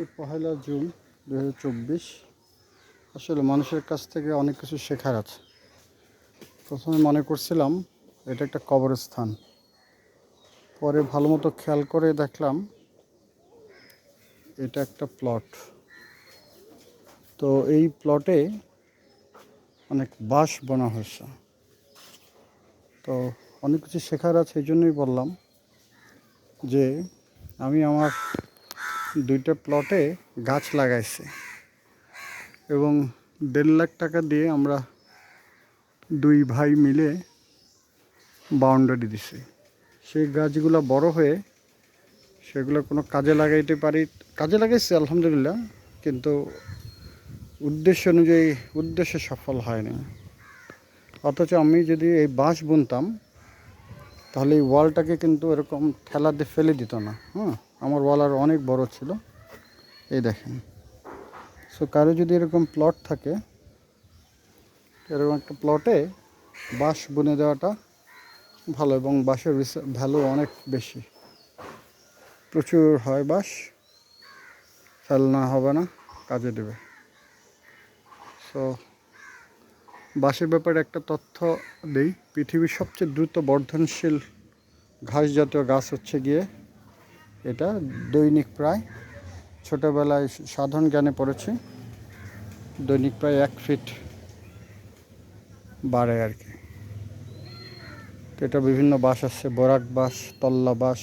আজকে 1 জুন 2024। আসলে মানুষের কাছ থেকে অনেক কিছু শেখার আছে। প্রথমে মনে করছিলাম এটা একটা কবরস্থান, পরে ভালো মতো খেয়াল করে দেখলাম এটা একটা প্লট। তো এই প্লটে অনেক বাঁশ বোনা হয়েছে। তো অনেক কিছু শেখার আছে, এই জন্যই বললাম যে আমি আমার 2টা প্লটে গাছ লাগাইছি এবং 1.5 লাখ টাকা দিয়ে আমরা 2 ভাই মিলে বাউন্ডারি দিছি। সেই গাছগুলো বড় হয়ে সেগুলো কোনো কাজে লাগাইতে পারি, কাজে লাগাইছি আলহামদুলিল্লাহ, কিন্তু উদ্দেশ্য অনুযায়ী উদ্দেশ্যে সফল হয়নি। অথচ আমি যদি এই বাঁশ বুনতাম তাহলে এই ওয়ালটাকে কিন্তু এরকম ঠেলা দিয়ে ফেলে দিত না। আমার ওয়াল আর অনেক বড় ছিল, এই দেখেন। সো কারো যদি এরকম প্লট থাকে, এরকম একটা প্লটে বাঁশ বুনে দেওয়াটা ভালো, এবং বাঁশের ভ্যালু অনেক বেশি, প্রচুর হয় বাঁশ, ফেলনা হবে না, কাজে দেবে। সো বাঁশের ব্যাপারে একটা তথ্য দেই। পৃথিবীর সবচেয়ে দ্রুত বর্ধনশীল ঘাস জাতীয় গাছ হচ্ছে গিয়ে এটা। দৈনিক প্রায়, ছোটোবেলায় সাধারণ জ্ঞানে পড়েছি, দৈনিক প্রায় 1 ফিট বাড়ে আর কি। তো এটা বিভিন্ন বাঁশ আছে, বরাক বাঁশ, তল্লা বাঁশ,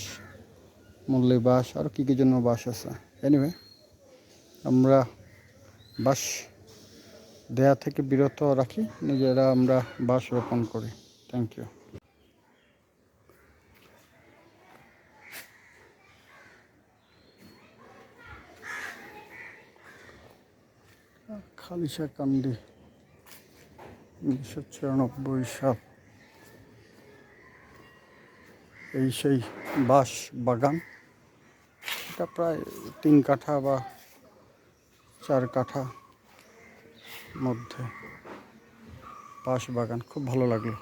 মল্লি বাঁশ, আর কী জন্য বাঁশ আছে। এনিওয়ে, আমরা বাঁশ দেয়া থেকে বিরত রাখি, নিজেরা আমরা বাঁশ রোপণ করি। Thank you. খালিশাকান্দি 1994 সাল। এই সেই বাঁশ বাগান। এটা প্রায় 3 কাঠা বা 4 কাঠা মধ্যে বাঁশ বাগান, খুব ভালো লাগলো।